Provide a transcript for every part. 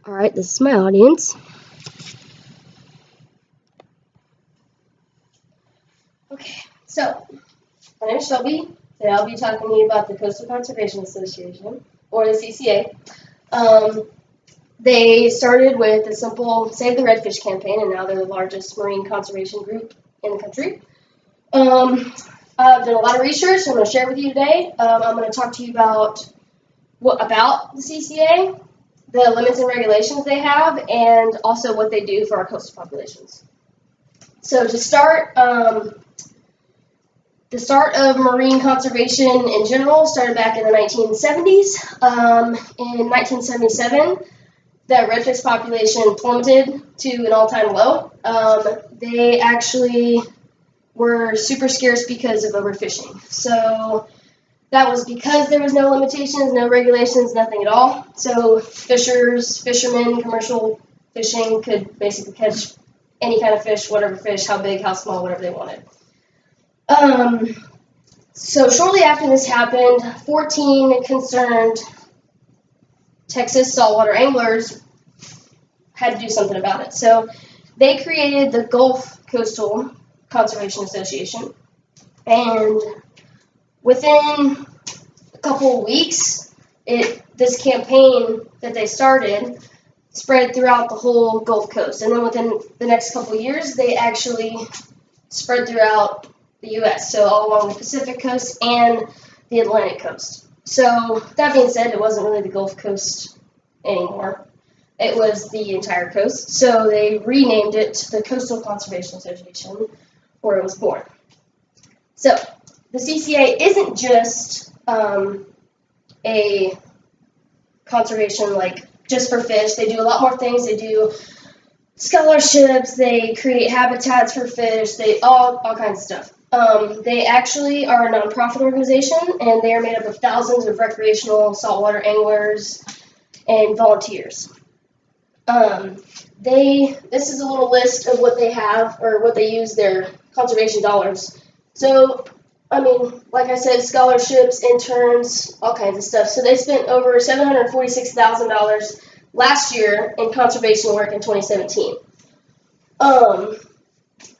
Alright, this is my audience. Okay, so my name is Shelby. Today I'll be talking to you about the Coastal Conservation Association, or the CCA. They started with a simple Save the Redfish campaign, and now they're the largest marine conservation group in the country. I've done a lot of research I'm going to share with you today. I'm going to talk to you about the CCA, the limits and regulations they have, and also what they do for our coastal populations. So to start, the start of marine conservation in general started back in the 1970s. In 1977, the redfish population plummeted to an all-time low. They actually were super scarce because of overfishing. So that was because there was no limitations, no regulations, nothing at all. So fishermen, commercial fishing could basically catch any kind of fish, whatever fish, how big, how small, whatever they wanted. So shortly after this happened, 14 concerned Texas saltwater anglers had to do something about it. So they created the Gulf Coastal Conservation Association, and within a couple of weeks, this campaign that they started spread throughout the whole Gulf Coast. And then within the next couple of years, they actually spread throughout the U.S., so all along the Pacific coast and the Atlantic coast. So that being said, it wasn't really the Gulf Coast anymore. It was the entire coast. So they renamed it the Coastal Conservation Association, where it was born. So the CCA isn't just a conservation like just for fish. They do a lot more things. They do scholarships. They create habitats for fish. They all kinds of stuff. They actually are a nonprofit organization, and they are made up of thousands of recreational saltwater anglers and volunteers. This is a little list of what they have, or what they use their conservation dollars. So, I mean, like I said, scholarships, interns, all kinds of stuff. So they spent over $746,000 last year in conservation work in 2017.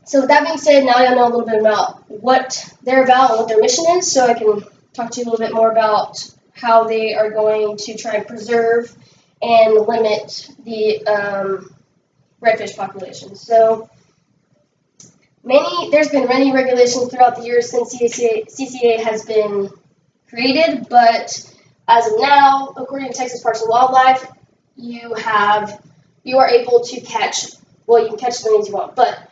So with that being said, now y'all know a little bit about what they're about and what their mission is, so I can talk to you a little bit more about how they are going to try and preserve and limit the redfish population. So there's been many regulations throughout the years since CCA has been created, but as of now, according to Texas Parks and Wildlife, you are able to catch, well, you can catch as many as you want, but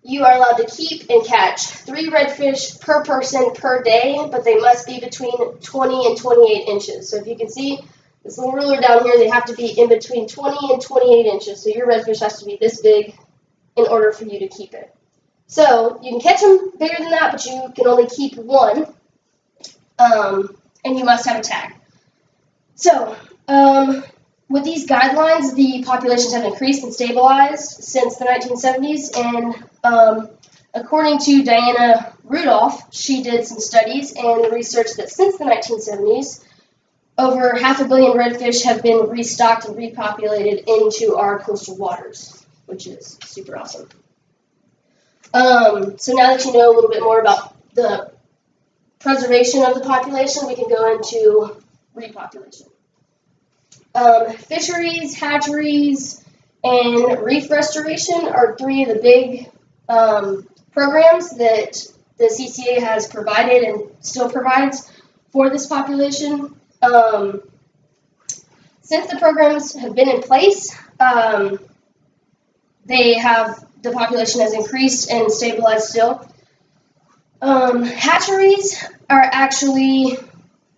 you are allowed to keep and catch 3 redfish per person per day, but they must be between 20 and 28 inches. So if you can see this little ruler down here, they have to be in between 20 and 28 inches. So your redfish has to be this big in order for you to keep it. So you can catch them bigger than that, but you can only keep one, and you must have a tag. So with these guidelines, the populations have increased and stabilized since the 1970s, and according to Diana Rudolph, she did some studies and researched that since the 1970s, over 500 million redfish have been restocked and repopulated into our coastal waters, which is super awesome. So now that you know a little bit more about the preservation of the population, we can go into repopulation. Fisheries, hatcheries, and reef restoration are 3 of the big programs that the CCA has provided and still provides for this population. Since the programs have been in place, the population has increased and stabilized still. Hatcheries are actually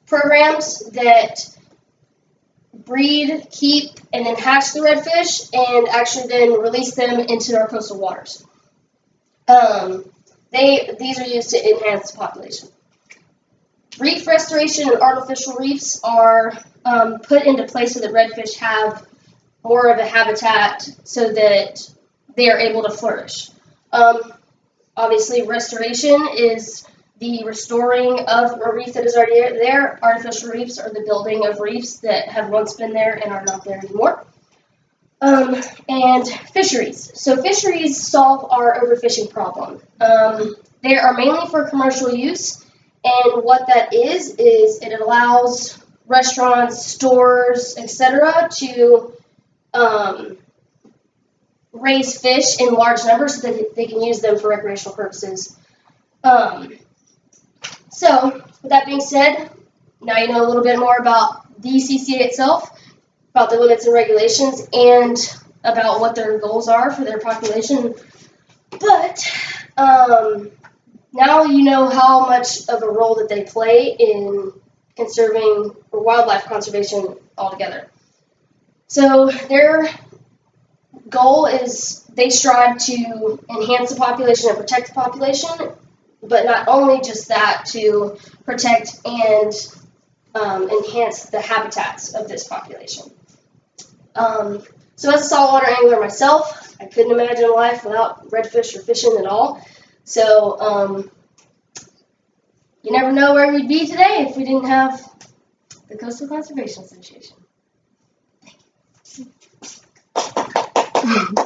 programs that breed, keep, and then hatch the redfish, and actually then release them into our coastal waters. These are used to enhance the population. Reef restoration and artificial reefs are put into place so that redfish have more of a habitat so that they are able to flourish. Obviously, restoration is the restoring of a reef that is already there. Artificial reefs are the building of reefs that have once been there and are not there anymore. And fisheries. So fisheries solve our overfishing problem. They are mainly for commercial use, and what that is it allows restaurants, stores, etc. to raise fish in large numbers so that they can use them for recreational purposes. So, with that being said, now you know a little bit more about the CCA itself, about the limits and regulations, and about what their goals are for their population. But now you know how much of a role that they play in conserving or wildlife conservation altogether. So their goal is they strive to enhance the population and protect the population, but not only just that, to protect and enhance the habitats of this population. So as a saltwater angler myself, I couldn't imagine life without redfish or fishing at all. So you never know where we'd be today if we didn't have the Coastal Conservation Association. Thank you.